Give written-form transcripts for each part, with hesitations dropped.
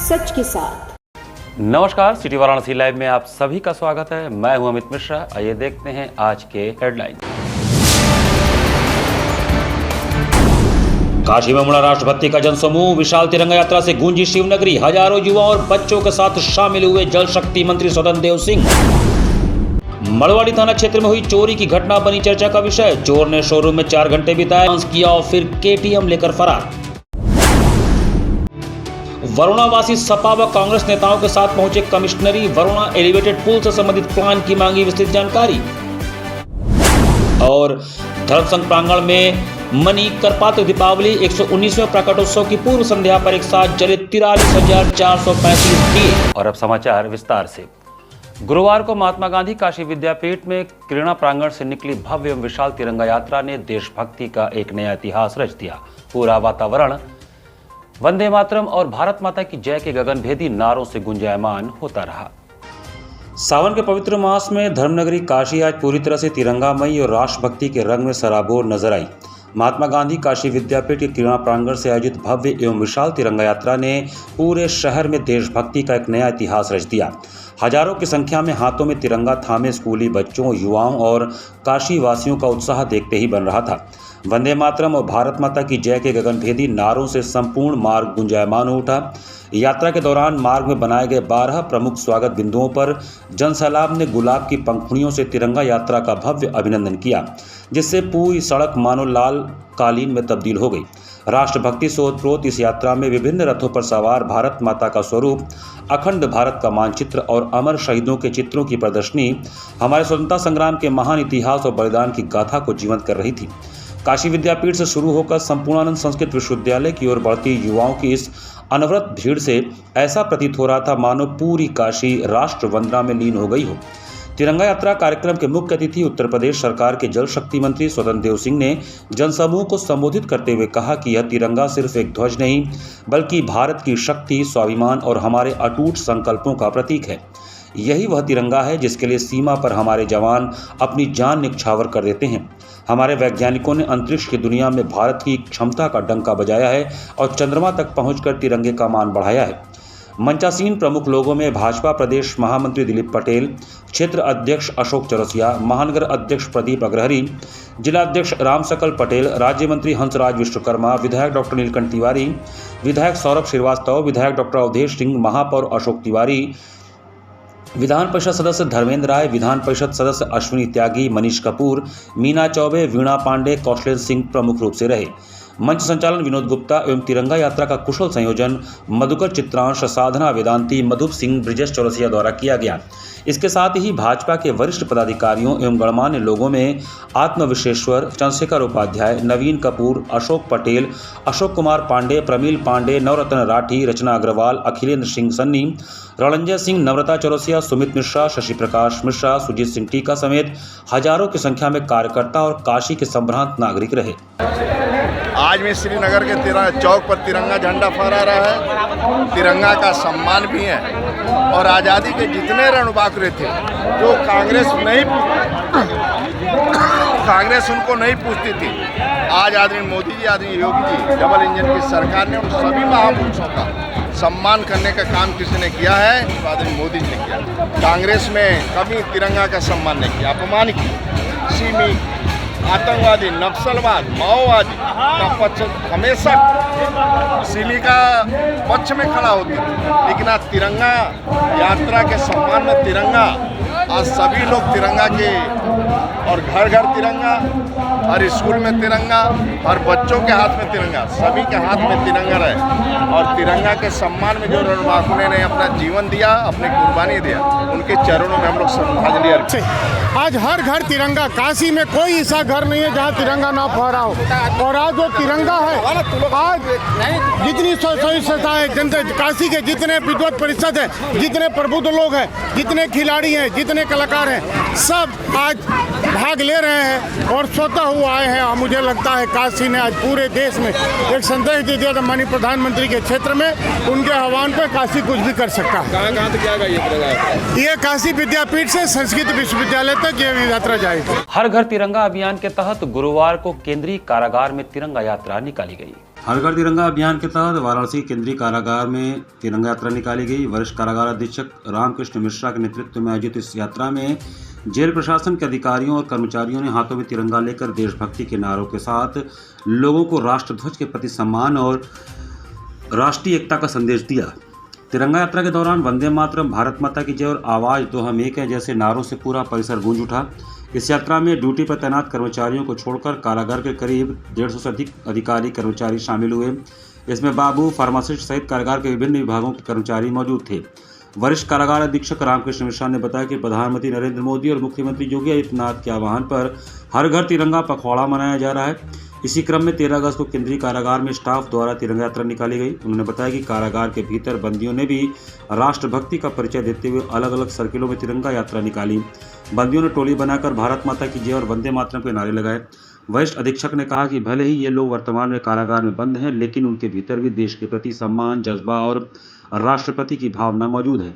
सच के साथ। नमस्कार, सिटी वाराणसी लाइव में आप सभी का स्वागत है। मैं हूं अमित मिश्रा। आइए देखते हैं आज के हेडलाइन। काशी में मुड़ा राष्ट्रभक्ति का जनसमूह, विशाल तिरंगा यात्रा से गूंजी शिवनगरी। हजारों युवा और बच्चों के साथ शामिल हुए जल शक्ति मंत्री स्वतंत्र देव सिंह। मड़वाड़ी थाना क्षेत्र में हुई चोरी की घटना बनी चर्चा का विषय। चोर ने शोरूम में 4 घंटे बिताए, किया और फिर केटीएम लेकर फरार। वरुणा वासी सपा व कांग्रेस नेताओं के साथ पहुंचे कमिश्नरी। वरुणा एलिवेटेड पुल से संबंधित प्लान की मांगी विस्तृत जानकारी। और धर्म संघ प्रांगण में मनी करपात्र दीपावली 119वें प्रकटोत्सव की पूर्व संध्या पर एक साथ जले 43,435 दिए। और अब समाचार विस्तार से। गुरुवार को महात्मा गांधी काशी विद्यापीठ में क्रीड़ा प्रांगण से निकली भव्य एवं विशाल तिरंगा यात्रा ने देशभक्ति का एक नया इतिहास रच दिया। पूरा वातावरण वंदे मातरम और भारत माता की जय के गगनभेदी नारों से गुंजायमान होता रहा। सावन के पवित्र मास में धर्मनगरी काशी आज पूरी तरह से तिरंगामयी और राष्ट्रभक्ति के रंग में सराबोर नजर आई। महात्मा गांधी काशी विद्यापीठ के क्रीड़ा प्रांगण से आयोजित भव्य एवं विशाल तिरंगा यात्रा ने पूरे शहर में देशभक्ति का एक नया इतिहास रच दिया। हजारों की संख्या में हाथों में तिरंगा थामे स्कूली बच्चों, युवाओं और काशी वासियों का उत्साह देखते ही बन रहा था। वंदे मातरम और भारत माता की जय के गगनभेदी नारों से संपूर्ण मार्ग गुंजायमान हो उठा। यात्रा के दौरान मार्ग में बनाए गए 12 प्रमुख स्वागत बिंदुओं पर जनसैलाब ने गुलाब की पंखुड़ियों से तिरंगा यात्रा का भव्य अभिनंदन किया, जिससे पूरी सड़क मानो लाल कालीन में तब्दील हो गई। राष्ट्रभक्ति से ओतप्रोत इस यात्रा में विभिन्न रथों पर सवार भारत माता का स्वरूप, अखंड भारत का मानचित्र और अमर शहीदों के चित्रों की प्रदर्शनी हमारे स्वतंत्रता संग्राम के महान इतिहास और बलिदान की गाथा को जीवंत कर रही थी। काशी विद्यापीठ से शुरू होकर संपूर्णानंद संस्कृत विश्वविद्यालय की ओर बढ़ती युवाओं की इस अनवरत भीड़ से ऐसा प्रतीत हो रहा था मानो पूरी काशी राष्ट्र वंदना में लीन हो गई हो। तिरंगा यात्रा कार्यक्रम के मुख्य अतिथि उत्तर प्रदेश सरकार के जल शक्ति मंत्री स्वतंत्र देव सिंह ने जनसमूह को संबोधित करते हुए कहा कि यह तिरंगा सिर्फ एक ध्वज नहीं, बल्कि भारत की शक्ति, स्वाभिमान और हमारे अटूट संकल्पों का प्रतीक है। यही वह तिरंगा है जिसके लिए सीमा पर हमारे जवान अपनी जान न्यौछावर कर देते हैं। हमारे वैज्ञानिकों ने अंतरिक्ष की दुनिया में भारत की क्षमता का डंका बजाया है और चंद्रमा तक पहुंचकर तिरंगे का मान बढ़ाया है। मंचासीन प्रमुख लोगों में भाजपा प्रदेश महामंत्री दिलीप पटेल, क्षेत्र अध्यक्ष अशोक चौरसिया, महानगर अध्यक्ष प्रदीप अग्रहरी, जिला अध्यक्ष राम सकल पटेल, राज्य मंत्री हंसराज विश्वकर्मा, विधायक डॉक्टर नीलकंठ तिवारी, विधायक सौरभ श्रीवास्तव, विधायक डॉक्टर अवधेश सिंह, महापौर अशोक तिवारी, विधान परिषद सदस्य धर्मेंद्र राय, विधान परिषद सदस्य अश्विनी त्यागी, मनीष कपूर, मीना चौबे, वीणा पांडे, कौशलेंद्र सिंह प्रमुख रूप से रहे। मंच संचालन विनोद गुप्ता एवं तिरंगा यात्रा का कुशल संयोजन मधुकर चित्रांश, साधना वेदांती, मधुप सिंह, ब्रिजेश चौरसिया द्वारा किया गया। इसके साथ ही भाजपा के वरिष्ठ पदाधिकारियों एवं गणमान्य लोगों में आत्म विश्वेश्वर, चंद्रशेखर उपाध्याय, नवीन कपूर, अशोक पटेल, अशोक कुमार पांडे, प्रमील पांडे, नवरत्न राठी, रचना अग्रवाल, अखिलेंद्र सिंह सन्नी, रणंजय सिंह, नम्रता चौरसिया, सुमित मिश्रा, शशि प्रकाश मिश्रा, सुजीत सिंह टीका समेत हजारों की संख्या में कार्यकर्ता और काशी के संभ्रांत नागरिक रहे। आज मैं श्रीनगर के चौक पर तिरंगा झंडा फहरा रहा है। तिरंगा का सम्मान भी है और आज़ादी के जितने रणबांकुरे थे जो कांग्रेस उनको नहीं पूछती थी, आज आदमी मोदी जी, आदमी योगी जी, डबल इंजन की सरकार ने उन सभी महापुरुषों का सम्मान करने का काम किसी ने किया है तो आदमी मोदी जी ने किया। कांग्रेस में कभी तिरंगा का सम्मान नहीं किया, अपमान किया। सीमी आतंकवादी, नक्सलवाद, माओवादी का पक्ष हमेशा सिली का पक्ष में खड़ा होती है, लेकिन आज तिरंगा यात्रा के सम्मान में तिरंगा, आज सभी लोग तिरंगा के और घर घर तिरंगा, हर स्कूल में तिरंगा, हर बच्चों के हाथ में तिरंगा, सभी के हाथ में तिरंगा रहे और तिरंगा के सम्मान में जो रणबांकुरे ने अपना जीवन दिया, अपनी कुर्बानी दिया, उनके चरणों में हम लोग श्रद्धांजलि अर्पित। आज हर घर तिरंगा, काशी में कोई ऐसा घर नहीं है जहाँ तिरंगा ना फहरा हो। और आज जो तिरंगा है, आज जितनी संस्थाएं, जनता काशी के जितने विद्वत परिषद है, जितने प्रबुद्ध लोग हैं, जितने खिलाड़ी हैं, जितने कलाकार हैं, सब आज भाग ले रहे हैं और स्वतः हुआ आए हैं। मुझे लगता है काशी ने आज पूरे देश में एक संदेश दे दिया था माननीय प्रधानमंत्री के क्षेत्र में, उनके आह्वान पर काशी कुछ भी कर सकता है। कहाँ से क्या ये काशी विद्यापीठ से संस्कृत विश्वविद्यालय तक ये यात्रा जाएगी। हर घर तिरंगा अभियान के तहत गुरुवार को केंद्रीय कारागार में तिरंगा यात्रा निकाली गई। हर घर तिरंगा अभियान के तहत वाराणसी केंद्रीय कारागार में तिरंगा यात्रा निकाली गई। वरिष्ठ कारागार अधीक्षक रामकृष्ण मिश्रा के नेतृत्व में आयोजित इस यात्रा में जेल प्रशासन के अधिकारियों और कर्मचारियों ने हाथों में तिरंगा लेकर देशभक्ति के नारों के साथ लोगों को राष्ट्रध्वज के प्रति सम्मान और राष्ट्रीय एकता का संदेश दिया। तिरंगा यात्रा के दौरान वंदे मातरम, भारत माता की जय और आवाज दो हम एक है जैसे नारों से पूरा परिसर गूंज उठा। इस यात्रा में ड्यूटी पर तैनात कर्मचारियों को छोड़कर कारागार के करीब 150 से अधिक अधिकारी कर्मचारी शामिल हुए। इसमें बाबू, फार्मासिस्ट सहित कारागार के विभिन्न विभागों के कर्मचारी मौजूद थे। वरिष्ठ कारागार अधीक्षक रामकृष्ण मिश्रा ने बताया कि प्रधानमंत्री नरेंद्र मोदी और मुख्यमंत्री योगी आदित्यनाथ के आह्वान पर हर घर तिरंगा पखवाड़ा मनाया जा रहा है। इसी क्रम में 13 अगस्त को केंद्रीय कारागार में स्टाफ द्वारा तिरंगा यात्रा निकाली गई। उन्होंने बताया कि कारागार के भीतर बंदियों ने भी राष्ट्रभक्ति का परिचय देते हुए अलग अलग सर्किलों में तिरंगा यात्रा निकाली। बंदियों ने टोली बनाकर भारत माता की जय और वंदे मातरम के नारे लगाए। वरिष्ठ अधीक्षक ने कहा कि भले ही ये लोग वर्तमान में कारागार में बंद हैं, लेकिन उनके भीतर भी देश के प्रति सम्मान, जज्बा और राष्ट्रपति की भावना मौजूद है।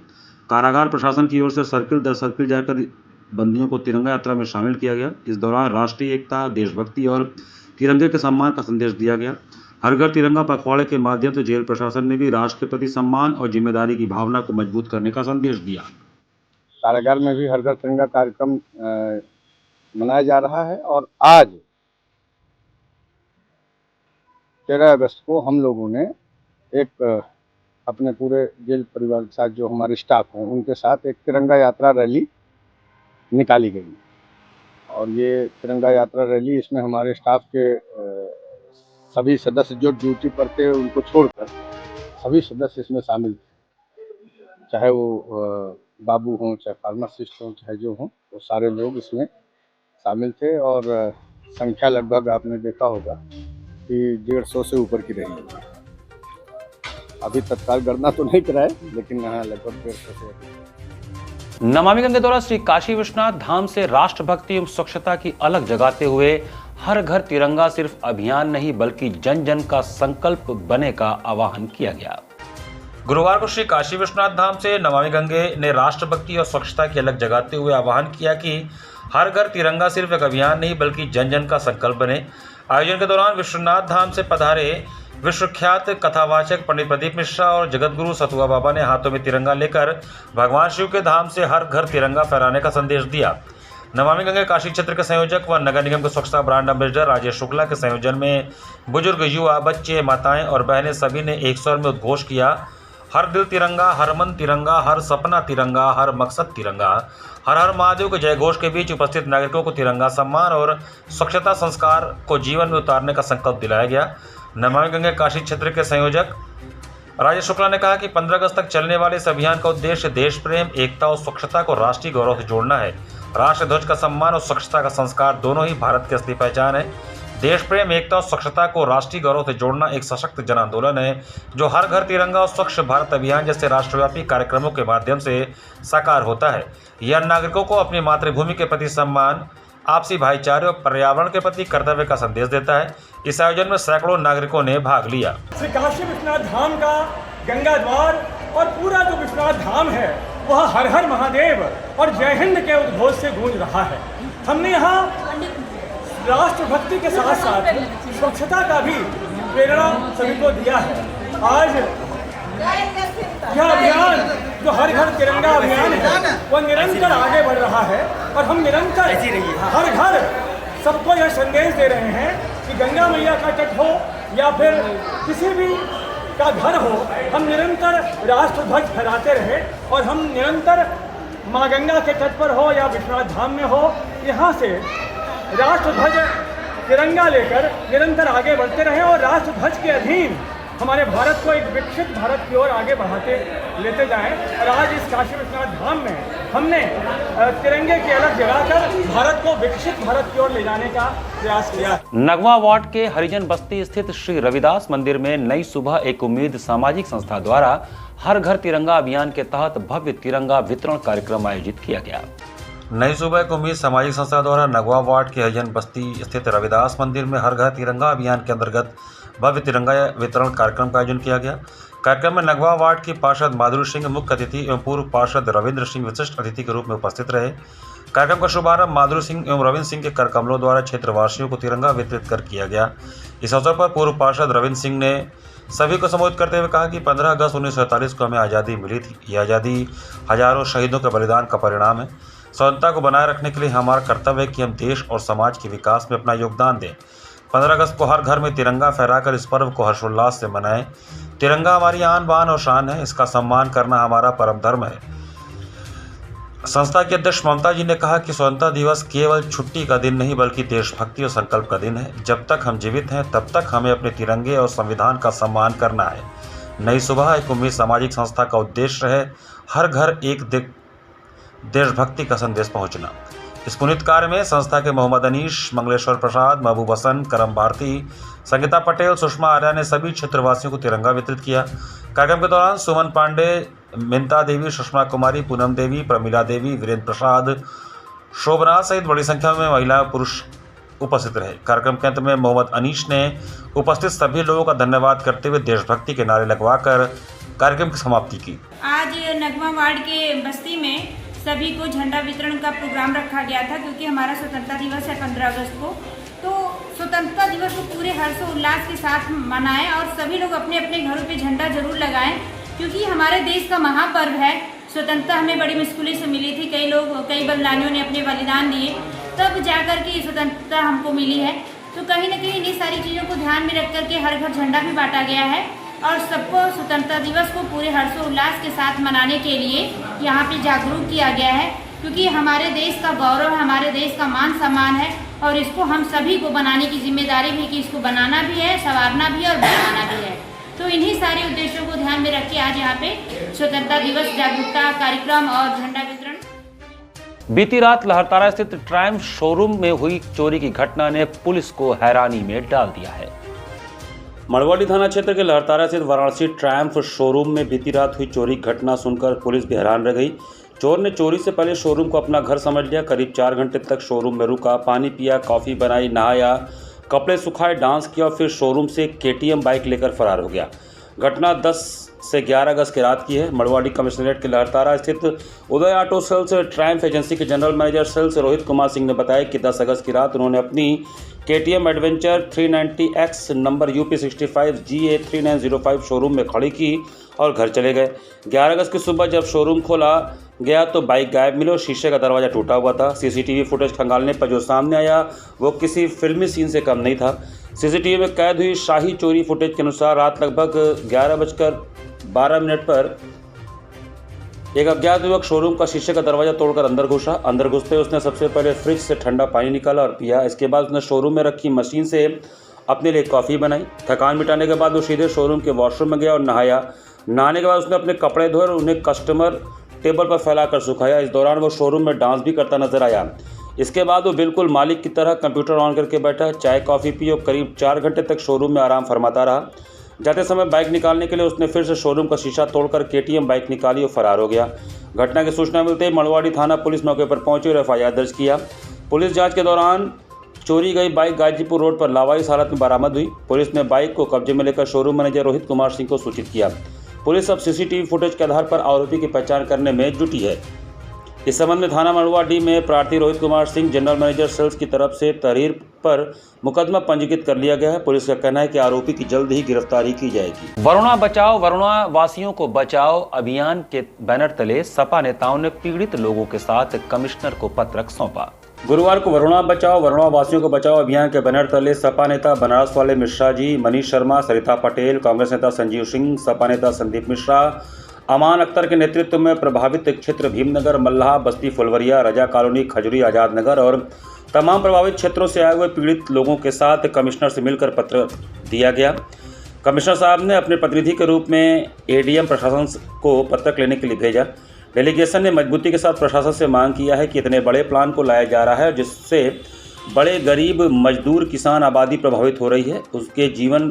कारागार प्रशासन की ओर से सर्किल दर सर्किल जाकर बंदियों को तिरंगा यात्रा में शामिल किया गया। इस दौरान राष्ट्रीय एकता, देशभक्ति और तिरंगे के सम्मान का संदेश दिया गया। हर घर तिरंगा पखवाड़े के माध्यम से जेल प्रशासन ने भी राष्ट्र के प्रति सम्मान और जिम्मेदारी की भावना को मजबूत करने का संदेश दिया। कारागार में भी हर घर तिरंगा कार्यक्रम मनाया जा रहा है और आज 13 अगस्त को हम लोगों ने एक अपने पूरे जेल परिवार के साथ जो हमारे स्टाफ हैं उनके साथ एक तिरंगा यात्रा रैली निकाली गई और ये तिरंगा यात्रा रैली इसमें हमारे स्टाफ के सभी सदस्य जो ड्यूटी पर थे उनको छोड़कर सभी सदस्य इसमें शामिल थे, चाहे वो बाबू हों, चाहे फार्मासिस्ट हों, चाहे जो हों, वो सारे लोग इसमें शामिल थे और संख्या लगभग आपने देखा होगा कि 150 से ऊपर की रही है। अभी तत्काल गणना तो नहीं कराए, लेकिन यहाँ लगभग 150 से। नमामि गंगे द्वारा श्री काशी विश्वनाथ धाम से राष्ट्रभक्ति एवं स्वच्छता की अलग जगाते हुए हर घर तिरंगा सिर्फ अभियान नहीं बल्कि जन जन का संकल्प बने का आह्वान किया गया। गुरुवार को श्री काशी विश्वनाथ धाम से नमामि गंगे ने राष्ट्रभक्ति और स्वच्छता की अलग जगाते हुए आह्वान किया कि हर घर तिरंगा सिर्फ एक अभियान नहीं बल्कि जन जन का संकल्प बने। आयोजन के दौरान विश्वनाथ धाम से पधारे विश्वख्यात कथावाचक पंडित प्रदीप मिश्रा और जगतगुरु सतुआ बाबा ने हाथों में तिरंगा लेकर भगवान शिव के धाम से हर घर तिरंगा फहराने का संदेश दिया। नमामि गंगे काशी क्षेत्र के संयोजक व नगर निगम के स्वच्छता ब्रांड एम्बेसडर राजेश शुक्ला के संयोजन में बुजुर्ग, युवा, बच्चे, माताएं और बहनें सभी ने एक स्वर में उद्घोष किया, हर दिल तिरंगा, हर मन तिरंगा, हर सपना तिरंगा, हर मकसद तिरंगा। हर हर महादेव के जय घोष के बीच उपस्थित नागरिकों को तिरंगा सम्मान और स्वच्छता संस्कार को जीवन में उतारने का संकल्प दिलाया गया। नमामि गंगे काशी क्षेत्र के संयोजक राजेश शुक्ला ने कहा कि 15 अगस्त तक चलने वाले इस अभियान का उद्देश्य देश प्रेम, एकता और स्वच्छता को राष्ट्रीय गौरव से जोड़ना है। राष्ट्र ध्वज का सम्मान और स्वच्छता का संस्कार दोनों ही भारत की असली पहचान है। देश प्रेम, एकता और स्वच्छता को राष्ट्रीय गौरव से जोड़ना एक सशक्त जन आंदोलन है जो हर घर तिरंगा और स्वच्छ भारत अभियान जैसे राष्ट्रव्यापी कार्यक्रमों के माध्यम से साकार होता है। यह नागरिकों को अपनी मातृभूमि के प्रति सम्मान, आपसी भाईचारे और पर्यावरण के प्रति कर्तव्य का संदेश देता है। इस आयोजन में सैकड़ों नागरिकों ने भाग लिया। श्री काशी विश्वनाथ धाम का गंगा द्वार और पूरा जो विश्वनाथ धाम है वह हर हर महादेव और जय हिंद के उद्घोष से गूंज रहा है। हमने यहाँ राष्ट्रभक्ति के साथ साथ स्वच्छता का भी प्रेरणा सभी को दिया है। आज यह अभियान जो हर घर तिरंगा अभियान है वह निरंतर आगे बढ़ रहा है और हम निरंतर हर घर सबको यह संदेश दे रहे हैं कि गंगा मैया का तट हो या फिर किसी भी का घर हो, हम निरंतर राष्ट्रध्वज फहराते रहे और हम निरंतर माँ गंगा के तट पर हो या विश्वनाथ धाम में हो, यहाँ से राष्ट्रध्वज तिरंगा लेकर निरंतर आगे बढ़ते रहे और राष्ट्रध्वज के अधीन हमारे भारत को एक विकसित भारत की ओर आगे बढ़ाते लेते जाएं। और आज इस काशी विश्वनाथ धाम में हमने तिरंगे की अलग जगाकर भारत को विकसित भारत की ओर ले जाने का प्रयास किया। नगवा वार्ड के हरिजन बस्ती स्थित श्री रविदास मंदिर में नई सुबह एक उम्मीद सामाजिक संस्था द्वारा हर घर तिरंगा अभियान के तहत भव्य तिरंगा वितरण कार्यक्रम आयोजित किया गया। नई सुबह एक उम्मीद सामाजिक संस्था द्वारा नगवा वार्ड के हरिजन बस्ती स्थित रविदास मंदिर में हर घर तिरंगा अभियान के अंतर्गत भव्य तिरंगा वितरण कार्यक्रम का आयोजन किया गया। कार्यक्रम में नगवा वार्ड की पार्षद माधुरी सिंह मुख्य अतिथि एवं पूर्व पार्षद रविंद्र सिंह विशिष्ट अतिथि के रूप में उपस्थित रहे। कार्यक्रम का शुभारंभ माधुरी सिंह एवं रविंद्र सिंह के करकमलों द्वारा क्षेत्रवासियों को तिरंगा वितरित कर किया गया। इस अवसर पर पूर्व पार्षद रविंद्र सिंह ने सभी को संबोधित करते हुए कहा कि 15 अगस्त 1947 को हमें आज़ादी मिली थी। ये आज़ादी हजारों शहीदों के बलिदान का परिणाम है। स्वतंत्रता को बनाए रखने के लिए हमारा कर्तव्य है कि हम देश और समाज के विकास में अपना योगदान दें। 15 अगस्त को हर घर में तिरंगा फहराकर इस पर्व को हर्षोल्लास से मनाएं। तिरंगा हमारी आन बान और शान है, इसका सम्मान करना हमारा परम धर्म है। संस्था के अध्यक्ष ममता जी ने कहा कि स्वतंत्रता दिवस केवल छुट्टी का दिन नहीं बल्कि देशभक्ति और संकल्प का दिन है। जब तक हम जीवित हैं तब तक हमें अपने तिरंगे और संविधान का सम्मान करना है। नई सुबह एक उम्मीद सामाजिक संस्था का उद्देश्य है हर घर एक देशभक्ति का संदेश पहुंचना। इस पुनीत कार्य में संस्था के मोहम्मद अनीश, मंगलेश्वर प्रसाद, महबूब हसन, करम भारती, संगीता पटेल, सुषमा आर्या ने सभी क्षेत्रवासियों को तिरंगा वितरित किया। कार्यक्रम के दौरान सुमन पांडे, मिंता देवी, सुषमा कुमारी, पूनम देवी, प्रमिला देवी, वीरेंद्र प्रसाद, शोभना सहित बड़ी संख्या में महिला पुरुष उपस्थित रहे। कार्यक्रम के अंत में मोहम्मद अनीश ने उपस्थित सभी लोगों का धन्यवाद करते हुए देशभक्ति के नारे लगवाकर कार्यक्रम की समाप्ति की। आज नगमा वार्ड के बस्ती में सभी को झंडा वितरण का प्रोग्राम रखा गया था क्योंकि हमारा स्वतंत्रता दिवस है 15 अगस्त को। तो स्वतंत्रता दिवस को पूरे हर्षोल्लास के साथ मनाएं और सभी लोग अपने अपने घरों पे झंडा जरूर लगाएं क्योंकि हमारे देश का महापर्व है। स्वतंत्रता हमें बड़ी मुश्किलों से मिली थी। कई बलिदानियों ने अपने बलिदान दिए तब जाकर के स्वतंत्रता हमको मिली है। तो कहीं ना कहीं इन्हीं सारी चीज़ों को ध्यान में रख करके हर घर झंडा भी बांटा गया है और सबको स्वतंत्रता दिवस को पूरे हर्षोल्लास के साथ मनाने के लिए यहाँ पे जागरूक किया गया है क्योंकि हमारे देश का गौरव है, हमारे देश का मान सम्मान है और इसको हम सभी को बनाने की जिम्मेदारी भी कि इसको बनाना भी है, संवारना भी है और बनाना भी है। तो इन्हीं सारे उद्देश्यों को ध्यान में रख के आज यहाँ पे स्वतंत्रता दिवस जागरूकता कार्यक्रम और झंडा वितरण। बीती रात लहरतारा स्थित ट्रायम्फ शोरूम में हुई चोरी की घटना ने पुलिस को हैरानी में डाल दिया है। मड़वाड़ी थाना क्षेत्र के लहरतारा स्थित वाराणसी ट्रायम्फ शोरूम में बीती रात हुई चोरी की घटना सुनकर पुलिस भी हैरान रह गई। चोर ने चोरी से पहले शोरूम को अपना घर समझ लिया। करीब 4 घंटे तक शोरूम में रुका, पानी पिया, कॉफ़ी बनाई, नहाया, कपड़े सुखाए, डांस किया और फिर शोरूम से KTM बाइक लेकर फरार हो गया। घटना 10 से 11 अगस्त की रात की है। मड़वाड़ी कमिश्नरेट के लहरतारा स्थित Uday auto sales Triumph agency के general manager sales Rohit Kumar Singh ने बताया कि 10 अगस्त की रात उन्होंने अपनी KTM adventure 390X number UP65 GA 3905 showroom में खड़ी की और घर चले गए। 11 अगस्त की सुबह जब शोरूम खोला गया तो बाइक गायब मिली और शीशे का दरवाज़ा टूटा हुआ था। CCTV फुटेज खंगालने पर जो सामने आया वो किसी फिल्मी सीन से कम नहीं था। CCTV में कैद हुई शाही चोरी फुटेज के अनुसार रात लगभग 11:12 पर एक अज्ञात युवक शोरूम का शीशे का दरवाज़ा तोड़कर अंदर घुसा। अंदर घुसते उसने सबसे पहले फ्रिज से ठंडा पानी निकाला और पिया। इसके बाद उसने शोरूम में रखी मशीन से अपने लिए कॉफ़ी बनाई। थकान मिटाने के बाद वो सीधे शोरूम के वॉशरूम में गया और नहाया। नहाने के बाद उसने अपने कपड़े धोए और उन्हें कस्टमर टेबल पर फैलाकर सुखाया। इस दौरान वो शोरूम में डांस भी करता नजर आया। इसके बाद वो बिल्कुल मालिक की तरह कंप्यूटर ऑन करके बैठा, चाय कॉफ़ी पी और करीब 4 घंटे तक शोरूम में आराम फरमाता रहा। जाते समय बाइक निकालने के लिए उसने फिर से शोरूम का शीशा तोड़कर KTM बाइक निकाली और फरार हो गया। घटना की सूचना मिलते ही मड़वाड़ी थाना पुलिस मौके पर पहुंची और FIR दर्ज किया। पुलिस जांच के दौरान चोरी गई बाइक गाजीपुर रोड पर लावारिस हालत में बरामद हुई। पुलिस ने बाइक को कब्जे में लेकर शोरूम मैनेजर रोहित कुमार सिंह को सूचित किया। पुलिस अब CCTV फुटेज के आधार पर आरोपी की पहचान करने में जुटी है। इस संबंध में थाना मड़वाडी में प्रार्थी Rohit Kumar Singh general manager sales की तरफ से तहरीर पर मुकदमा पंजीकृत कर लिया गया है। पुलिस का कहना है कि आरोपी की जल्द ही गिरफ्तारी की जाएगी। वरुणा बचाओ, वरुणा वासियों को बचाओ अभियान के बैनर तले सपा नेताओं ने पीड़ित लोगों के साथ कमिश्नर को पत्रक सौंपा। गुरुवार को वरुणा बचाओ, वरुणा वासियों को बचाओ अभियान के बैनर तले सपा नेता बनारस वाले मिश्रा जी, मनीष शर्मा, सरिता पटेल, कांग्रेस नेता संजीव सिंह, सपा नेता संदीप मिश्रा, अमान अख्तर के नेतृत्व में प्रभावित क्षेत्र भीमनगर, मल्लाह, बस्ती फुलवरिया, रजा कॉलोनी, खजूरी, आजाद नगर और तमाम प्रभावित क्षेत्रों से आए हुए पीड़ित लोगों के साथ कमिश्नर से मिलकर पत्र दिया गया। कमिश्नर साहब ने अपने प्रतिनिधि के रूप में ADM प्रशासन को पत्रक लेने के लिए भेजा। डेलीगेशन ने मजबूती के साथ प्रशासन से मांग किया है कि इतने बड़े प्लान को लाया जा रहा है जिससे बड़े गरीब मजदूर किसान आबादी प्रभावित हो रही है, उसके जीवन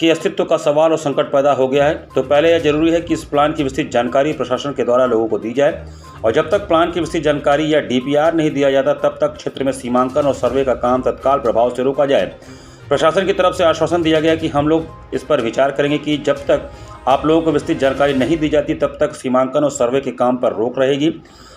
के अस्तित्व का सवाल और संकट पैदा हो गया है। तो पहले यह जरूरी है कि इस प्लान की विस्तृत जानकारी प्रशासन के द्वारा लोगों को दी जाए और जब तक प्लान की विस्तृत जानकारी या DPR नहीं दिया जाता तब तक क्षेत्र में सीमांकन और सर्वे का काम तत्काल प्रभाव से रोका जाए। प्रशासन की तरफ से आश्वासन दिया गया कि हम लोग इस पर विचार करेंगे कि जब तक आप लोगों को विस्तृत जानकारी नहीं दी जाती तब तक सीमांकन और सर्वे के काम पर रोक रहेगी।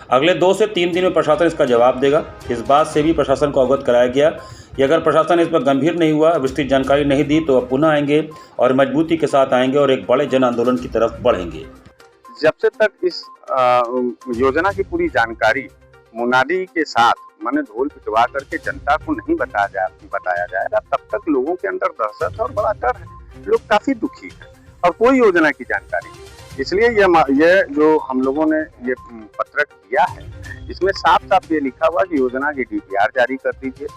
अगले 2 से 3 दिन में प्रशासन इसका जवाब देगा। इस बात से भी प्रशासन को अवगत कराया गया कि अगर प्रशासन इस पर गंभीर नहीं हुआ, विस्तृत जानकारी नहीं दी तो अब पुनः आएंगे और मजबूती के साथ आएंगे और एक बड़े जन आंदोलन की तरफ बढ़ेंगे। जब से तक इस योजना की पूरी जानकारी मुनादी के साथ माने ढोल पिटवा करके जनता को नहीं बताया जाएगा, तब तक लोगों के अंदर दहशत और बड़ा डर है। लोग काफी दुखी हैं और कोई योजना की जानकारी नहीं। इसलिए ये जो हम लोगों ने ये पत्रक दिया है, इसमें साफ साफ ये लिखा हुआ कि योजना की DPR जारी कर दीजिए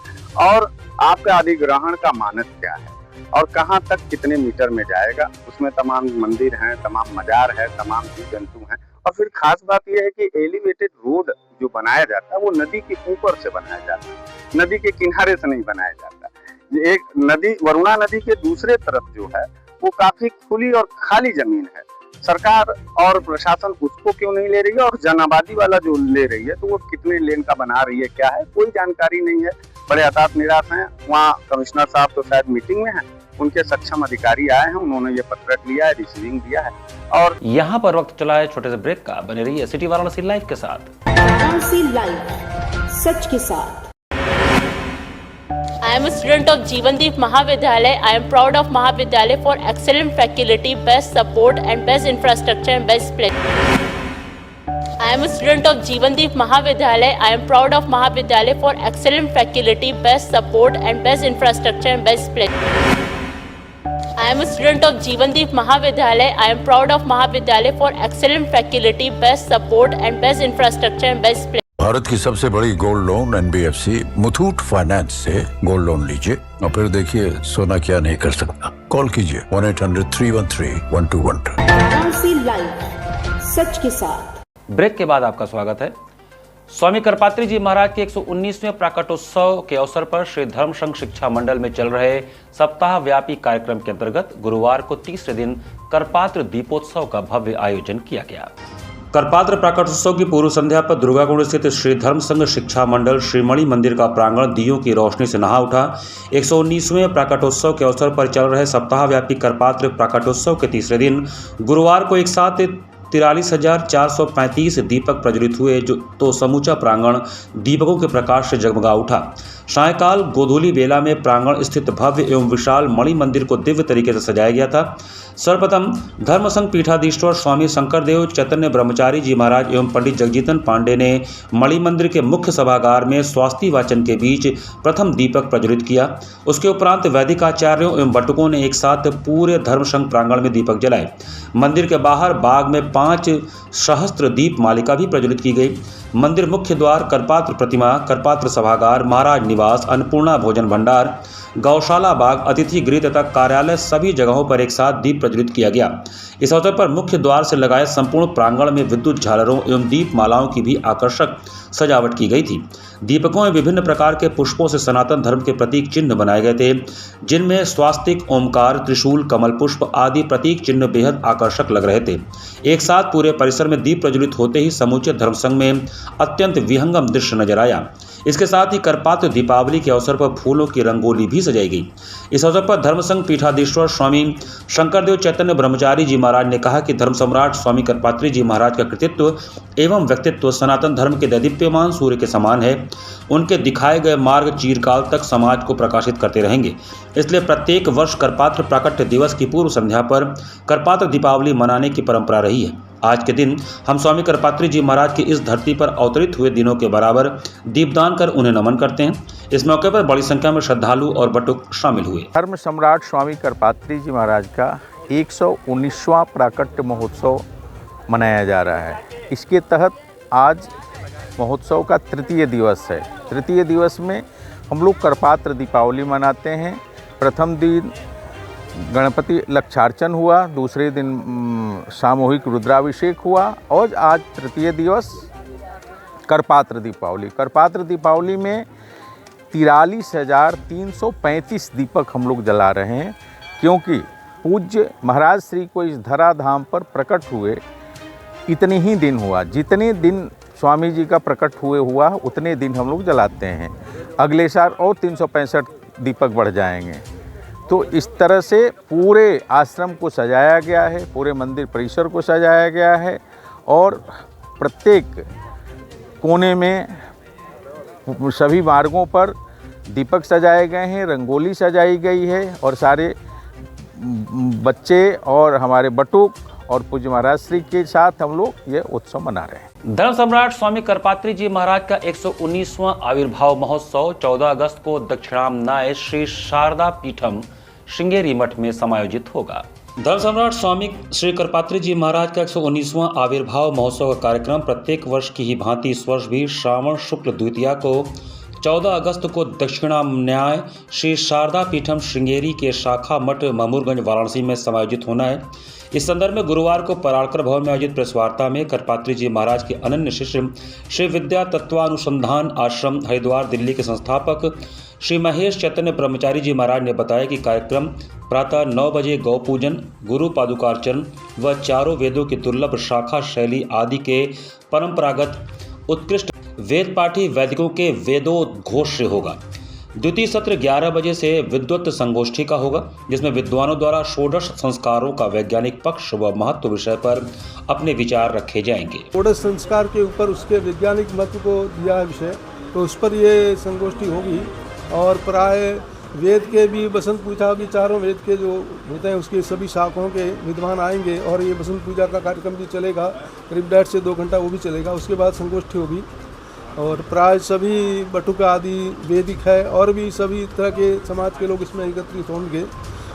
और आपका अधिग्रहण का मानक क्या है और कहाँ तक कितने मीटर में जाएगा। उसमें तमाम मंदिर हैं, तमाम मजार है, तमाम जीव जंतु हैं। और फिर खास बात यह है कि एलिवेटेड रोड जो बनाया जाता है वो नदी के ऊपर से बनाया जाता है, नदी के किनारे से नहीं बनाया जाता। एक नदी, वरुणा नदी के दूसरे तरफ जो है वो काफी खुली और खाली जमीन है। सरकार और प्रशासन उसको क्यों नहीं ले रही है और जन आबादी वाला जो ले रही है तो वो कितने लेन का बना रही है, क्या है, कोई जानकारी नहीं है। बड़े हताश निराश हैं। वहाँ कमिश्नर साहब तो शायद मीटिंग में हैं, उनके सक्षम अधिकारी आए हैं, उन्होंने ये पत्रक लिया है, रिसीविंग दिया है। और यहाँ पर वक्त चला है छोटे से ब्रेक का। बने रहिए सिटी वाराणसी लाइव के साथ। वाराणसी लाइव, सच के साथ। I am a student of Jeevandeep Mahavidyalay. I am proud of Mahavidyalay for excellent faculty, best support and best infrastructure and best place. I am a student of Jeevandeep Mahavidyalay. I am proud of Mahavidyalay for excellent faculty, best support and best infrastructure and best place. I am a student of Jeevandeep Mahavidyalay. I am proud of Mahavidyalay for excellent faculty, best support and best infrastructure and best place. Bharat की सबसे बड़ी gold loan NBFC Muthoot finance से gold loan लीजिए और फिर देखिए सोना क्या नहीं कर सकता। कॉल कीजिए 1-800-313-1212। वाराणसी लाइव, सच के साथ। ब्रेक के बाद आपका स्वागत है। स्वामी करपात्री जी महाराज के 119वें प्राकटोत्सव के अवसर पर श्री धर्म संघ शिक्षा मंडल में चल रहे सप्ताह व्यापी कार्यक्रम के अंतर्गत गुरुवार को तीसरे दिन करपात्र दीपोत्सव का भव्य आयोजन किया गया। करपात्र प्राकटोत्सव की पूर्व संध्या पर दुर्गाकुंड स्थित श्री धर्म संघ शिक्षा मंडल श्रीमणि मंदिर का प्रांगण दीयों की रोशनी से नहा उठा। 119वें प्राकटोत्सव के अवसर पर चल रहे सप्ताह व्यापी करपात्र प्राकटोत्सव के तीसरे दिन गुरुवार को एक साथ 43,435 दीपक प्रज्वलित हुए, तो समूचा प्रांगण दीपकों के प्रकाश से जगमगा उठा। सायंकाल गोधूली बेला में प्रांगण स्थित भव्य एवं विशाल मणि मंदिर को दिव्य तरीके से सजाया गया था। सर्वप्रथम धर्म संघ पीठाधीश्वर स्वामी शंकरदेव चैतन्य ब्रह्मचारी जी महाराज एवं पंडित जगजीतन पांडे ने मणि मंदिर के मुख्य सभागार में स्वास्ति वाचन के बीच प्रथम दीपक प्रज्वलित किया। उसके उपरांत वैदिकाचार्यों एवं बटुकों ने एक साथ पूरे धर्म संघ प्रांगण में दीपक जलाए। मंदिर के बाहर बाग में 5 सहस्त्र दीप मालिका भी प्रज्वलित की गई। मंदिर मुख्य द्वार, करपात्र प्रतिमा, करपात्र सभागार, महाराज निवास, अन्नपूर्णा भोजन भंडार, गौशाला बाग, अतिथि गृह तथा कार्यालय सभी जगहों पर एक साथ दीप प्रज्वलित किया गया। इस अवसर पर मुख्य द्वार से लगाए संपूर्ण प्रांगण में विद्युत झालरों एवं दीप मालाओं की भी आकर्षक सजावट की गई थी। दीपकों में विभिन्न प्रकार के पुष्पों से सनातन धर्म के प्रतीक चिन्ह बनाए गए थे, जिनमें स्वास्तिक, ओमकार, त्रिशूल, कमल पुष्प आदि प्रतीक चिन्ह बेहद आकर्षक लग रहे थे। एक साथ पूरे परिसर में दीप प्रज्वलित होते ही समूचे धर्म संघ में अत्यंत विहंगम दृश्य नजर आया। इसके साथ ही करपात्र दीपावली के अवसर पर फूलों की रंगोली भी सजाई गई। इस अवसर पर धर्म संघ पीठाधीश्वर स्वामी शंकरदेव चैतन्य ब्रह्मचारी जी महाराज ने कहा कि धर्म सम्राट स्वामी करपात्री जी महाराज का कृतित्व एवं व्यक्तित्व सनातन धर्म के दैदीप्यमान सूर्य के समान है। उनके दिखाए गए मार्ग चिरकाल तक समाज को प्रकाशित करते रहेंगे। इसलिए प्रत्येक वर्ष करपात्र प्राकट्य दिवस की पूर्व संध्या पर करपात्र दीपावली मनाने की परंपरा रही है। आज के दिन हम स्वामी करपात्री जी महाराज की इस धरती पर अवतरित हुए दिनों के बराबर दीपदान कर उन्हें नमन करते हैं। इस मौके पर बड़ी संख्या में श्रद्धालु और बटुक शामिल हुए। धर्म सम्राट स्वामी करपात्री जी महाराज का 119वां प्राकट्य महोत्सव मनाया जा रहा है। इसके तहत आज महोत्सव का तृतीय दिवस है। तृतीय दिवस में हम लोग करपात्र दीपावली मनाते हैं। प्रथम दिन गणपति लक्षार्चन हुआ, दूसरे दिन सामूहिक रुद्राभिषेक हुआ और आज तृतीय दिवस करपात्र दीपावली। करपात्र दीपावली में 43,335 दीपक हम लोग जला रहे हैं, क्योंकि पूज्य महाराज श्री को इस धराधाम पर प्रकट हुए इतने ही दिन हुआ। जितने दिन स्वामी जी का प्रकट हुआ उतने दिन हम लोग जलाते हैं। अगले साल और 365 दीपक बढ़ जाएंगे। तो इस तरह से पूरे आश्रम को सजाया गया है, पूरे मंदिर परिसर को सजाया गया है और प्रत्येक कोने में सभी मार्गों पर दीपक सजाए गए हैं, रंगोली सजाई गई है और सारे बच्चे और हमारे बटुक और पूज्य महाराज श्री के साथ हम लोग ये उत्सव मना रहे हैं। धर्म सम्राट स्वामी करपात्री जी महाराज का 119वां आविर्भाव महोत्सव 14 अगस्त को दक्षिणामनाय श्री शारदा पीठम श्रृंगेरी मठ में समायोजित होगा। धर्म सम्राट स्वामी श्री करपात्री जी महाराज का 119वां आविर्भाव महोत्सव का कार्यक्रम प्रत्येक वर्ष की ही भांति इस वर्ष भी श्रावण शुक्ल द्वितीया को 14 अगस्त को दक्षिणामन्याय श्री शारदा पीठम श्रृंगेरी के शाखा मठ मामूरगंज वाराणसी में समायोजित होना है। इस संदर्भ में गुरुवार को पराड़कर भवन में आयोजित प्रेस वार्ता में करपात्री जी महाराज के अनन्य शिष्य श्री विद्या तत्वानुसंधान आश्रम हरिद्वार दिल्ली के संस्थापक श्री महेश चैतन्य ब्रह्मचारी जी महाराज ने बताया कि कार्यक्रम प्रातः 9 बजे गौ पूजन, गुरु पादुकार्चन व चारों वेदों की दुर्लभ शाखा शैली आदि के परंपरागत उत्कृष्ट वेद पाठी वैदिकों के वेदोद्घोष से होगा। द्वितीय सत्र 11 बजे से विद्वत संगोष्ठी का होगा, जिसमें विद्वानों द्वारा षोडश संस्कारों का वैज्ञानिक पक्ष व महत्व विषय पर अपने विचार रखे जाएंगे। षोडश संस्कार के ऊपर उसके वैज्ञानिक महत्व को दिया है विषय, तो उस पर ये संगोष्ठी होगी। और प्राय वेद के भी बसंत पूजा भी चारों वेद के जो होते हैं उसके सभी शाखाओं के विद्वान आएंगे और ये बसंत पूजा का कार्यक्रम भी चलेगा, करीब 1.5 से 2 घंटा वो भी चलेगा। उसके बाद संगोष्ठी होगी और प्राय सभी बटुका आदि वैदिक है और भी सभी तरह के समाज के लोग इसमें एकत्रित होंगे।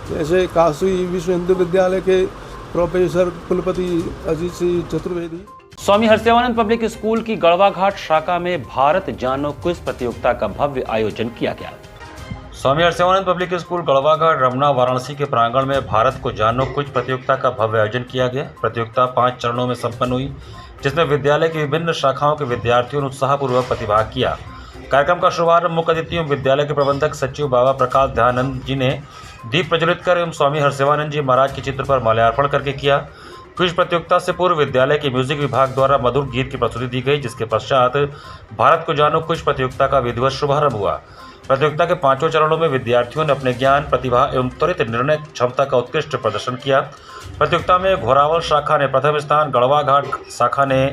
जैसे काशी विश्व हिंदू विद्यालय के प्रोफेसर कुलपति अजीत सिंह चतुर्वेदी। स्वामी हर्षदेवानंद पब्लिक स्कूल की गढ़वा घाट शाखा में भारत जानो क्विज प्रतियोगिता का भव्य आयोजन किया गया। स्वामी हर्षदेवानंद पब्लिक स्कूल गढ़वा घाट रमना वाराणसी के प्रांगण में भारत को जानो क्विज प्रतियोगिता का भव्य आयोजन किया गया। प्रतियोगिता 5 चरणों में संपन्न हुई, जिसमें विद्यालय की विभिन्न शाखाओं के विद्यार्थियों ने उत्साहपूर्वक प्रतिभाग किया। कार्यक्रम का शुभारंभ मुख्य अतिथियों विद्यालय के प्रबंधक सचिव बाबा प्रकाश दयानंद जी ने दीप प्रज्वलित कर एवं स्वामी हर्षदेवानंद जी महाराज के चित्र पर माल्यार्पण करके किया। क्विज प्रतियोगिता से पूर्व विद्यालय के म्यूजिक विभाग द्वारा मधुर गीत की प्रस्तुति दी गई, जिसके पश्चात भारत को जानो क्विज प्रतियोगिता का विधिवत शुभारंभ हुआ। प्रतियोगिता के 5 चरणों में विद्यार्थियों ने अपने ज्ञान, प्रतिभा एवं त्वरित निर्णय क्षमता का उत्कृष्ट प्रदर्शन किया। प्रतियोगिता में घोरावल शाखा ने प्रथम स्थान, गढ़वा घाट शाखा ने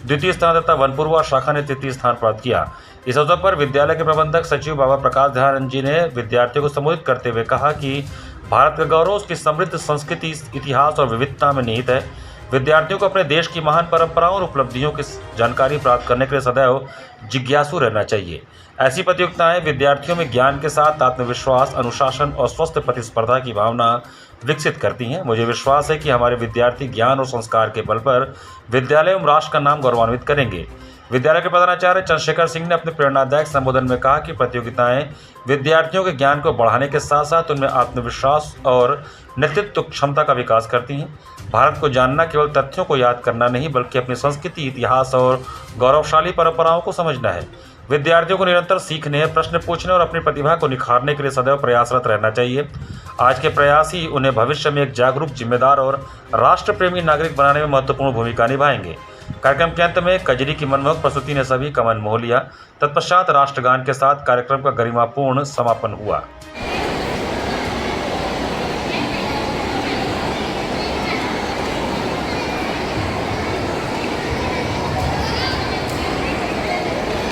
द्वितीय स्थान तथा वनपुरवा शाखा ने तृतीय स्थान प्राप्त किया। इस अवसर पर विद्यालय के प्रबंधक सचिव बाबा प्रकाश दयानंद जी ने विद्यार्थियों को संबोधित करते हुए कहा कि भारत का गौरव उसकी समृद्ध संस्कृति, इतिहास और विविधता में निहित है। विद्यार्थियों को अपने देश की महान परंपराओं और उपलब्धियों की जानकारी प्राप्त करने के लिए सदैव जिज्ञासु रहना चाहिए। ऐसी प्रतियोगिताएं विद्यार्थियों में ज्ञान के साथ आत्मविश्वास, अनुशासन और स्वस्थ प्रतिस्पर्धा की भावना विकसित करती हैं। मुझे विश्वास है कि हमारे विद्यार्थी ज्ञान और संस्कार के बल पर विद्यालय एवं राष्ट्र का नाम गौरवान्वित करेंगे। विद्यालय के प्रधानाचार्य चंद्रशेखर सिंह ने अपने प्रेरणादायक संबोधन में कहा कि प्रतियोगिताएं विद्यार्थियों के ज्ञान को बढ़ाने के साथ साथ उनमें आत्मविश्वास और नेतृत्व क्षमता का विकास करती हैं। भारत को जानना केवल तथ्यों को याद करना नहीं, बल्कि अपनी संस्कृति, इतिहास और गौरवशाली परंपराओं को समझना है। विद्यार्थियों को निरंतर सीखने, प्रश्न पूछने और अपनी प्रतिभा को निखारने के लिए सदैव प्रयासरत रहना चाहिए। आज के प्रयास ही उन्हें भविष्य में एक जागरूक, जिम्मेदार और राष्ट्र प्रेमी नागरिक बनाने में महत्वपूर्ण भूमिका निभाएंगे। कार्यक्रम के अंत में कजरी की मनमोहक प्रस्तुति ने सभी का मन मोह लिया। तत्पश्चात राष्ट्रगान के साथ कार्यक्रम का गरिमापूर्ण समापन हुआ।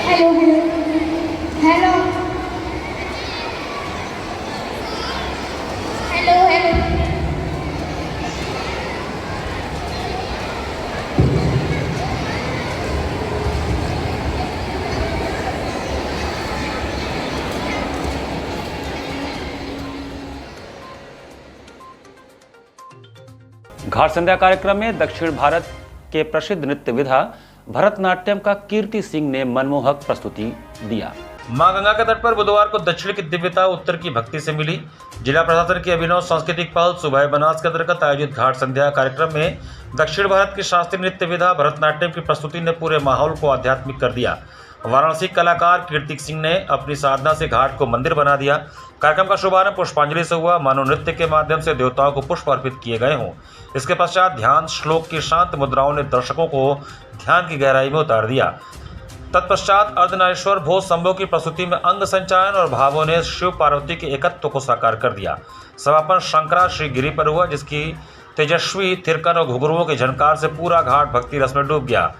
Hello hello hello hello hello घाट संध्या कार्यक्रम में दक्षिण भारत के प्रसिद्ध नृत्य विधा भरतनाट्यम का कीर्ति सिंह ने मनमोहक प्रस्तुति दिया। मां गंगा के तट पर बुधवार को दक्षिण की दिव्यता उत्तर की भक्ति से मिली। जिला प्रशासन की अभिनव सांस्कृतिक पहल सुबह बनास के अंतर्गत आयोजित घाट संध्या कार्यक्रम में दक्षिण भारत की शास्त्रीय नृत्य विधा भरतनाट्यम की प्रस्तुति ने पूरे माहौल को आध्यात्मिक कर दिया। वाराणसी कलाकार कीर्ति सिंह ने अपनी साधना से घाट को मंदिर बना दिया। कार्यक्रम का शुभारंभ पुष्पांजलि से हुआ, मानो नृत्य के माध्यम से देवताओं को पुष्प अर्पित किए गए हों। इसके पश्चात ध्यान श्लोक की शांत मुद्राओं ने दर्शकों को ध्यान की गहराई में उतार दिया। तत्पश्चात अर्धनारीश्वर भोज संभव की प्रस्तुति में अंग संचालन और भावों ने शिव पार्वती के एकत्व को साकार कर दिया। समापन शंकरा श्री गिरी पर हुआ, जिसकी तेजस्वी थिरकन और घुघरुओं के झनकार से पूरा घाट भक्ति रस में डूब गया।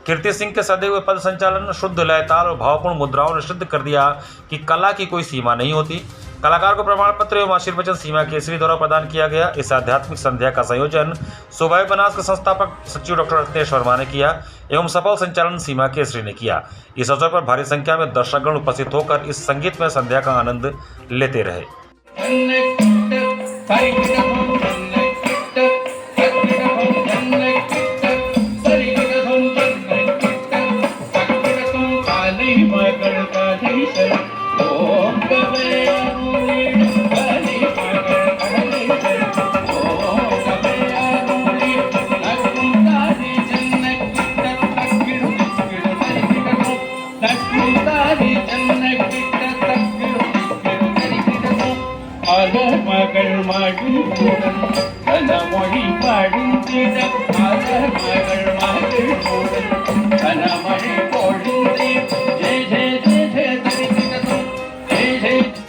कीर्ति सिंह के सदे हुए पद संचालन, शुद्ध लयताल और भावपूर्ण मुद्राओं ने सिद्ध कर दिया कि कला की कोई सीमा नहीं होती। कलाकार को प्रमाण पत्र एवं आशीर्वचन सीमा केसरी द्वारा प्रदान किया गया। इस आध्यात्मिक संध्या का संयोजन शोभा बनास के संस्थापक सचिव डॉक्टर रत्नेश वर्मा ने किया एवं सफल संचालन सीमा केसरी ने किया। इस अवसर पर भारी संख्या में दर्शकगण उपस्थित होकर इस संगीतमय संध्या का आनंद लेते रहे।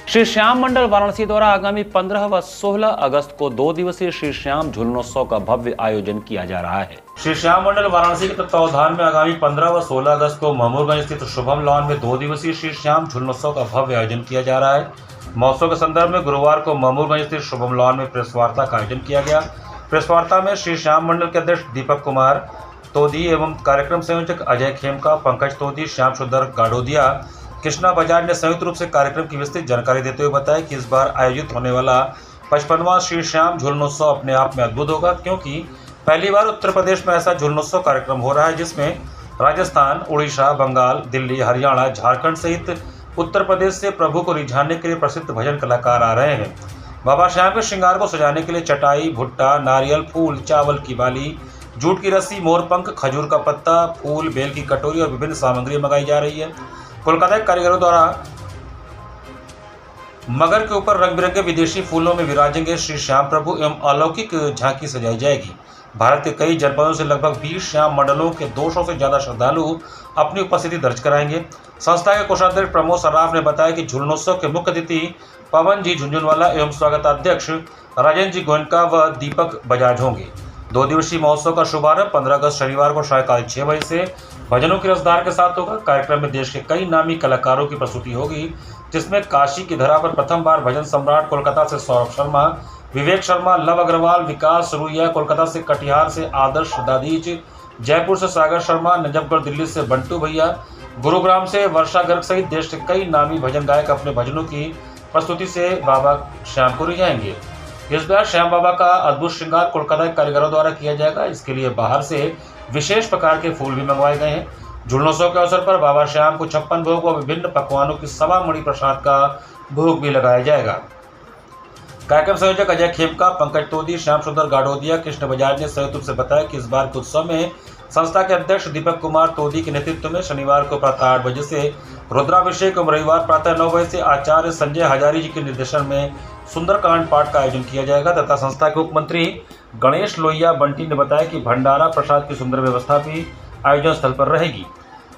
श्री श्याम मंडल वाराणसी द्वारा आगामी 15 व 16 अगस्त को 2 दिवसीय श्री श्याम झूलनोत्सव का भव्य आयोजन किया जा रहा है। श्री श्याम मंडल वाराणसी के तत्वावधान में आगामी 15 व 16 अगस्त को महमूदगंज स्थित शुभम लॉन में 2 दिवसीय श्री श्याम झूलनोत्सव का भव्य आयोजन किया जा रहा है। महोत्सव के संदर्भ में गुरुवार को महमूदगंज स्थित शुभम लॉन में प्रेस वार्ता का आयोजन किया गया। प्रेस वार्ता में श्री श्याम मंडल के अध्यक्ष दीपक कुमार तोदी एवं कार्यक्रम संयोजक अजय खेमका, पंकज तोदी, श्याम सुंदर गाडोदिया, कृष्णा बजाज ने संयुक्त रूप से कार्यक्रम की विस्तृत जानकारी देते हुए बताया कि इस बार आयोजित होने वाला 55वां श्री श्याम झूलनोत्सव अपने आप में अद्भुत होगा, क्योंकि पहली बार उत्तर प्रदेश में ऐसा झूलनोत्सव कार्यक्रम हो रहा है जिसमें राजस्थान, उड़ीसा, बंगाल, दिल्ली, हरियाणा, झारखंड सहित उत्तर प्रदेश से प्रभु को रिझाने के लिए प्रसिद्ध भजन कलाकार आ रहे हैं। बाबा श्याम के श्रृंगार को सजाने के लिए चटाई, भुट्टा, नारियल, फूल, चावल की बाली, जूट की रस्सी, मोरपंख, खजूर का पत्ता, फूल, बेल की कटोरी और विभिन्न सामग्री मंगाई जा रही है। कोलकाता के कारीगरों द्वारा मगर के ऊपर रंग बिरंगे विदेशी फूलों में विराजेंगे श्री श्याम प्रभु एवं अलौकिक झांकी सजाई जाएगी। भारत के कई जनपदों से लगभग 20 श्याम मंडलों के 200 से ज्यादा श्रद्धालु अपनी उपस्थिति दर्ज कराएंगे। संस्था के कोषाध्यक्ष प्रमोद सर्राफ ने बताया कि झूलनोत्सव के मुख्य अतिथि पवन जी झुंझुनवाला एवं स्वागताध्यक्ष राजेंद्र जी गोयनका व दीपक बजाज होंगे। 2 दिवसीय महोत्सव का शुभारंभ 15 अगस्त शनिवार को सायंकाल 6 बजे से भजनों की रसदार के साथ होगा। कार्यक्रम में देश के कई नामी कलाकारों की प्रस्तुति होगी, जिसमें काशी की धरा पर प्रथम बार भजन सम्राट कोलकाता से सौरभ शर्मा, विवेक शर्मा, लव अग्रवाल, विकास सरुइया, कोलकाता से, कटिहार से आदर्श दादीज, जयपुर से सागर शर्मा, नजफगढ़ दिल्ली से बंटू भैया, गुरुग्राम से वर्षा गर्ग सहित देश के कई नामी भजन गायक अपने भजनों की प्रस्तुति से बाबा श्याम को रिझाएंगे। इस बार श्याम बाबा का अद्भुत श्रृंगार कोलकाता के कारीगरों द्वारा किया जाएगा। इसके लिए बाहर से विशेष प्रकार के फूल भी मंगवाए गए हैं। झूलनोत्सव के अवसर पर बाबा श्याम को 56 भोग व विभिन्न पकवानों की 1.25 मणि प्रसाद का भोग भी लगाया जाएगा। कार्यक्रम संयोजक अजय खेमका, पंकज तोदी, श्याम सुंदर गाडोदिया, कृष्ण बजाज ने संयुक्त रूप से बताया कि इस बार के उत्सव में संस्था के अध्यक्ष दीपक कुमार तोदी के नेतृत्व में शनिवार को प्रातः 8 बजे से रुद्राभिषेक एवं रविवार प्रातः 9 बजे से आचार्य संजय हजारी जी के निर्देशन में सुंदरकांड पाठ का आयोजन किया जाएगा तथा संस्था के उप मंत्री गणेश लोहिया बंटी ने बताया कि भंडारा प्रसाद की सुंदर व्यवस्था भी आयोजन स्थल पर रहेगी।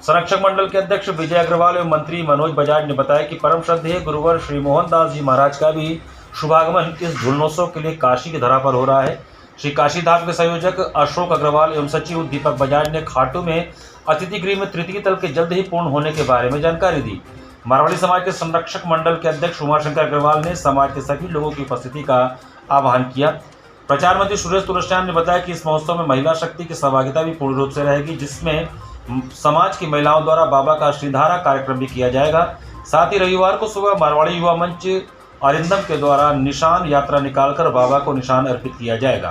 संरक्षक मंडल के अध्यक्ष विजय अग्रवाल एवं मंत्री मनोज बजाज ने बताया कि परम श्रद्धेय गुरुवर श्री मोहन दास जी महाराज का भी शुभागमन इस झूलनोत्सव के लिए काशी की धरा पर हो रहा है। श्री काशी धाम के संयोजक अशोक अग्रवाल एवं सचिव दीपक बजाज ने खाटू में अतिथि गृह में तृतीय तल के जल्द ही पूर्ण होने के बारे में जानकारी दी। मारवाड़ी समाज के संरक्षक मंडल के अध्यक्ष उमाशंकर अग्रवाल ने समाज के सभी लोगों की उपस्थिति का आह्वान किया। प्रचार मंत्री सुरेश तुलसियान ने बताया कि इस महोत्सव में महिला शक्ति की सहभागिता भी पूर्ण रूप से रहेगी, जिसमें समाज की महिलाओं द्वारा बाबा का श्रीधारा कार्यक्रम भी किया जाएगा। साथ ही रविवार को सुबह मारवाड़ी युवा मंच अरिंदम के द्वारा निशान यात्रा निकालकर बाबा को निशान अर्पित किया जाएगा।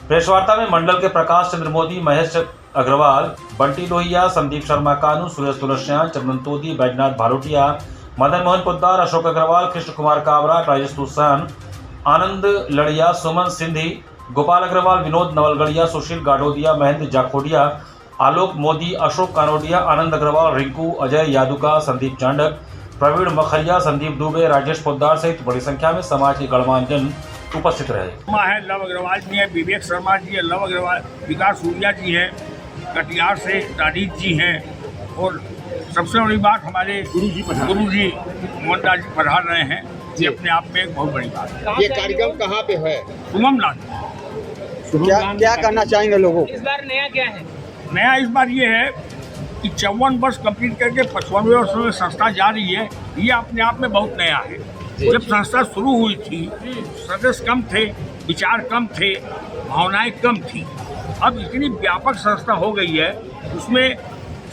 प्रेस वार्ता में मंडल के प्रकाश चंद्र मोदी, महेश अग्रवाल, बंटी लोहिया, संदीप शर्मा कानू, सुरेश तुलसियान, चंदन तोदी, बैजनाथ भारोटिया, मदन मोहन पोद्दार, अशोक अग्रवाल, कृष्ण कुमार काबरा, राजेश तुसान, आनंद लड़िया, सुमन सिंधी, गोपाल अग्रवाल, विनोद नवलगढ़िया, सुशील गाडोदिया, महेंद्र जाखोडिया, आलोक मोदी, अशोक कानोडिया, आनंद अग्रवाल, रिंकू, अजय यादुका, संदीप चांडक, प्रवीण मखरिया, संदीप दुबे, राजेश पोद्दार सहित बड़ी संख्या में समाज के गणमान्य जन उपस्थित रहे। है लव अग्रवाल जी हैं, विवेक शर्मा जी है, लव अग्रवाल, विकास सूर्या जी हैं, कटिहार से दादीज जी हैं और सबसे बड़ी बात हमारे गुरु जी मोहन दास जी पढ़ा रहे हैं। ये अपने आप में एक बहुत बड़ी बात है। ये कार्यक्रम कहाँ पे है? उमम लाल। क्या कहना चाहेंगे लोगों को? इस बार नया क्या है? नया इस बार ये है कि 54 वर्ष कंप्लीट करके 55वें वर्ष में संस्था जा रही है, ये अपने आप में बहुत नया है। जब संस्था शुरू हुई थी सदस्य कम थे, विचार कम थे, भावनाएं कम थी। अब इतनी व्यापक संस्था हो गई है, उसमें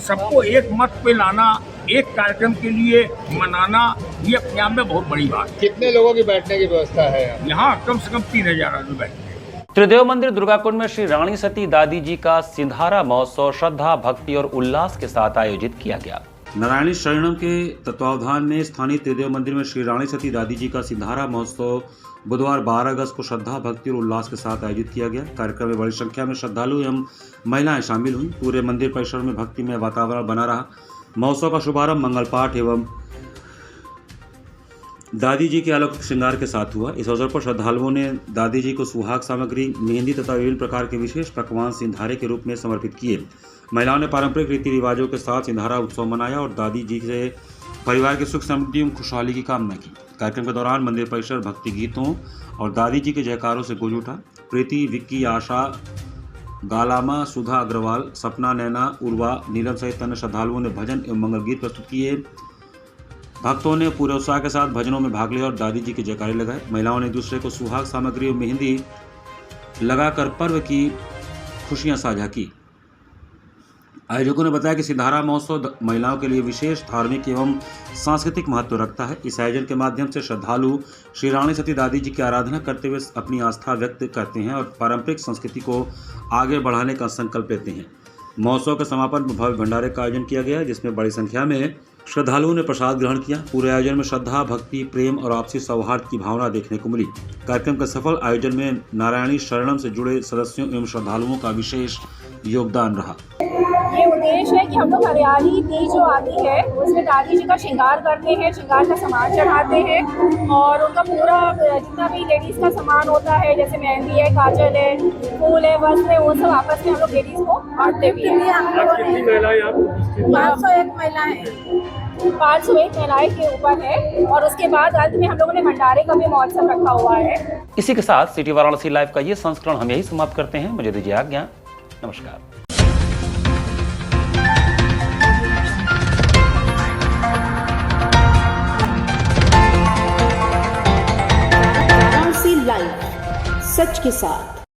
सबको एक मत पे लाना, एक कार्यक्रम के लिए मनाना, ये अपने आप में बहुत बड़ी बात है। कितने लोगों की बैठने की व्यवस्था है यहाँ? कम से कम 3000 आदमी बैठे। त्रिदेव मंदिर दुर्गाकुंड में श्री रानी सती दादी जी का सिंधारा महोत्सव श्रद्धा, भक्ति और उल्लास के साथ आयोजित किया गया। नारायणी शरणम के तत्वावधान में स्थानीय त्रिदेव मंदिर में श्री रानी सती दादी जी का सिंधारा महोत्सव बुधवार 12 अगस्त को श्रद्धा, भक्ति और उल्लास के साथ आयोजित किया गया। कार्यक्रम में बड़ी संख्या में श्रद्धालु एवं महिलाएं शामिल हुई। पूरे मंदिर परिसर में भक्तिमय वातावरण बना रहा। महोत्सव का शुभारंभ मंगल पाठ एवं दादी जी के अलौकिक श्रृंगार के साथ हुआ। इस अवसर पर श्रद्धालुओं ने दादी जी को सुहाग सामग्री, मेहंदी तथा विभिन्न प्रकार के विशेष पकवान सिंधारे के रूप में समर्पित किए। महिलाओं ने पारंपरिक रीति रिवाजों के साथ सिंधारा उत्सव मनाया और दादी जी से परिवार की सुख समृद्धि एवं खुशहाली की कामना की। कार्यक्रम के दौरान मंदिर परिसर भक्ति गीतों और दादी जी के जयकारों से गूंज उठा। प्रीति, विक्की, आशा, गालामा, सुधा अग्रवाल, सपना, नैना, उर्वा, नीलम सहित अन्य श्रद्धालुओं ने भजन एवं मंगल गीत प्रस्तुत किए। भक्तों ने पूरे उत्साह के साथ भजनों में भाग लिया और दादी जी के जयकारे लगाए। महिलाओं ने एक दूसरे को सुहाग सामग्री और मेहंदी लगाकर पर्व की खुशियां साझा की। आयोजकों ने बताया कि सिंधारा महोत्सव महिलाओं के लिए विशेष धार्मिक एवं सांस्कृतिक महत्व रखता है। इस आयोजन के माध्यम से श्रद्धालु श्री रानी सती दादी जी की आराधना करते हुए अपनी आस्था व्यक्त करते हैं और पारंपरिक संस्कृति को आगे बढ़ाने का संकल्प लेते हैं। महोत्सव के समापन में भव्य भंडारे का आयोजन किया गया, जिसमें बड़ी संख्या में श्रद्धालुओं ने प्रसाद ग्रहण किया। पूरे आयोजन में श्रद्धा, भक्ति, प्रेम और आपसी सौहार्द की भावना देखने को मिली। कार्यक्रम के सफल आयोजन में नारायणी शरणम से जुड़े सदस्यों एवं श्रद्धालुओं का विशेष योगदान रहा। ये उद्देश्य है कि हम लोग हरियाली तीज जो आती है उसमें दादी जी का श्रृंगार करते हैं, श्रृंगार का सामान चढ़ाते हैं और उनका पूरा जितना भी लेडीज़ का सामान होता है, जैसे मेहंदी है, काजल है, फूल है, वस्त्र है, वो सब आपस में हम लोग लेडीज़ को बांटते भी हैं। 501 महिलाएं 501 महिलाएं के ऊपर है और उसके बाद अंत में हम लोगों ने भंडारे का भी महोत्सव रखा हुआ है। इसी के साथ सिटी वाराणसी लाइव का ये संस्करण हम यही समाप्त करते हैं। मुझे दीजिए आज्ञा। नमस्कार। लाइव, सच के साथ।